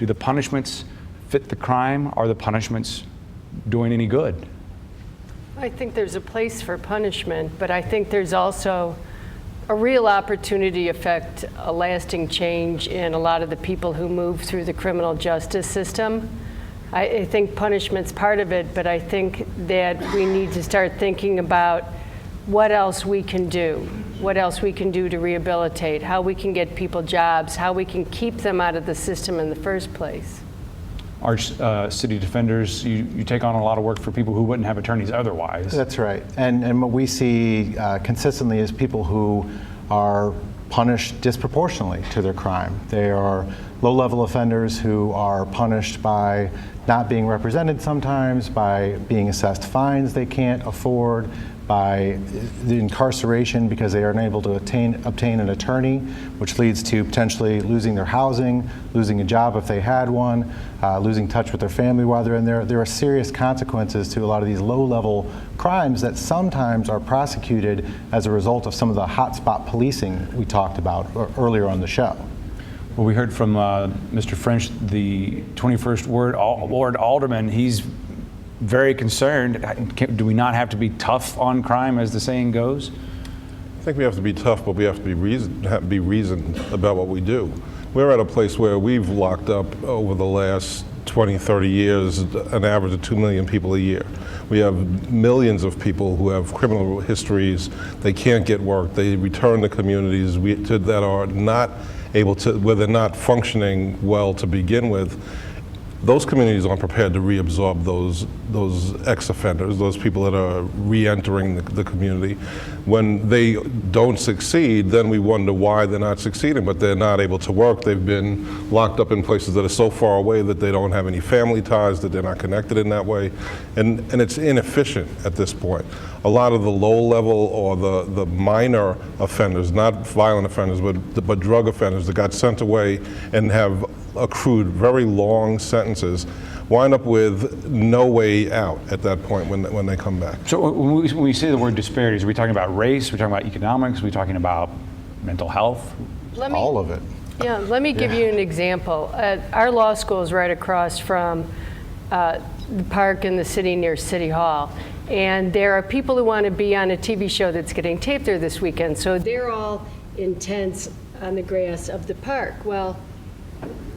Do the punishments fit the crime? Are the punishments doing any good? I think there's a place for punishment, but I think there's also a real opportunity to affect a lasting change in a lot of the people who move through the criminal justice system. I think punishment's part of it, but I think that we need to start thinking about what else we can do, to rehabilitate, how we can get people jobs, how we can keep them out of the system in the first place. Arch City Defenders, you take on a lot of work for people who wouldn't have attorneys otherwise. That's right. And what we see consistently is people who are punished disproportionately to their crime. They are low-level offenders who are punished by not being represented sometimes, by being assessed fines they can't afford, by the incarceration because they are unable to obtain an attorney, which leads to potentially losing their housing, losing a job if they had one, losing touch with their family while they're in there. There are serious consequences to a lot of these low-level crimes that sometimes are prosecuted as a result of some of the hotspot policing we talked about earlier on the show. Well, we heard from Mr. French, the 21st Ward Alderman. He's very concerned. Do we not have to be tough on crime, as the saying goes? I think we have to be tough, but we have to be reasoned about what we do. We're at a place where we've locked up over the last 20, 30 years an average of 2 million people a year. We have millions of people who have criminal histories. They can't get work. They return to communities that are not able to, where they're not functioning well to begin with. Those communities aren't prepared to reabsorb those ex-offenders, those people that are re-entering the community. When they don't succeed, then we wonder why they're not succeeding, but they're not able to work. They've been locked up in places that are so far away that they don't have any family ties, that they're not connected in that way. And it's inefficient at this point. A lot of the low-level or the minor offenders, not violent offenders, but drug offenders that got sent away and have accrued very long sentences, wind up with no way out at that point when they come back. So when we say the word disparities, are we talking about race? Are we talking about economics? Are we talking about mental health? All of it. Yeah, let me give you an example. Our law school is right across from the park in the city near City Hall. And there are people who want to be on a TV show that's getting taped there this weekend. So they're all in tents on the grass of the park. Well,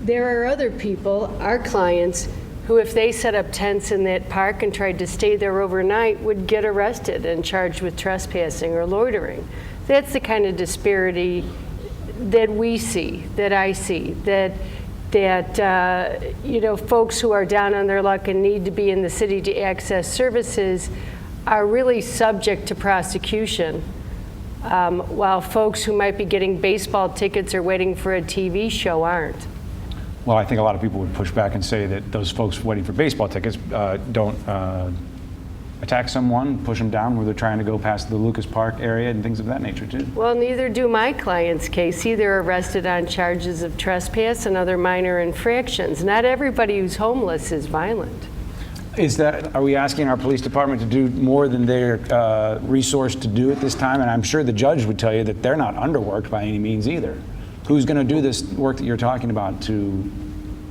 there are other people, our clients, who if they set up tents in that park and tried to stay there overnight would get arrested and charged with trespassing or loitering. That's the kind of disparity that we see, that I see, that folks who are down on their luck and need to be in the city to access services are really subject to prosecution, while folks who might be getting baseball tickets or waiting for a TV show aren't. Well, I think a lot of people would push back and say that those folks waiting for baseball tickets don't attack someone, push them down where they're trying to go past the Lucas Park area and things of that nature too. Well, neither do my client's case. They're arrested on charges of trespass and other minor infractions. Not everybody who's homeless is violent. Are we asking our police department to do more than they're resourced to do at this time? And I'm sure the judge would tell you that they're not underworked by any means either. Who's going to do this work that you're talking about to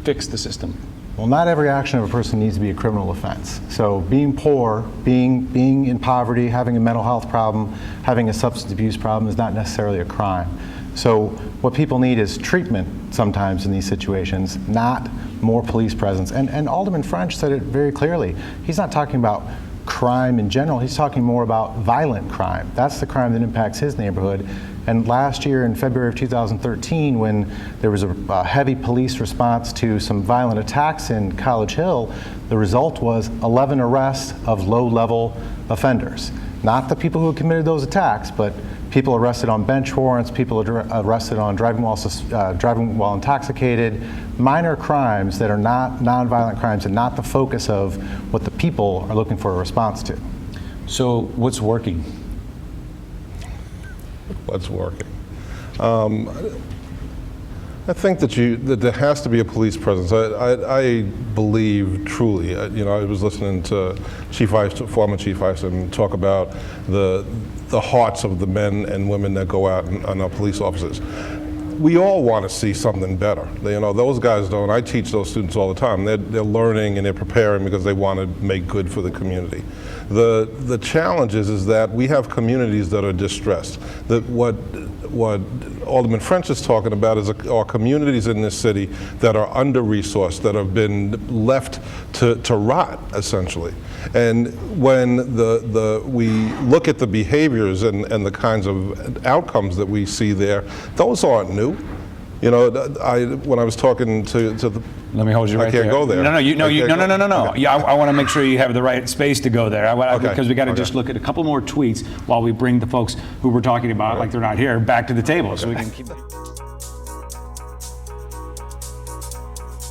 fix the system? Well, not every action of a person needs to be a criminal offense. So being poor, being in poverty, having a mental health problem, having a substance abuse problem is not necessarily a crime. So what people need is treatment sometimes in these situations, not more police presence. And Alderman French said it very clearly. He's not talking about crime in general, he's talking more about violent crime. That's the crime that impacts his neighborhood. And last year in February of 2013, when there was a heavy police response to some violent attacks in College Hill, the result was 11 arrests of low-level offenders. Not the people who committed those attacks, but people arrested on bench warrants, people arrested on driving while intoxicated, minor crimes that are not nonviolent crimes and not the focus of what the people are looking for a response to. So what's working? What's working? I think that there has to be a police presence. I believe truly. I was listening to former Chief Eisen talk about the hearts of the men and women that go out and are police officers. we all want to see something better. You know, those guys don't. I teach those students all the time. They're learning and they're preparing because they want to make good for the community. The challenge is that we have communities that are distressed. That what Alderman French is talking about is are communities in this city that are under-resourced, that have been left to rot, essentially. And when we look at the behaviors and the kinds of outcomes that we see there, those aren't new. You know, when I was talking to the... Let me hold you right there. I can't go there. No. Okay. Yeah, I want to make sure you have the right space to go there. Because we got to just look at a couple more tweets while we bring the folks who we're talking about, like they're not here, back to the table so we can keep...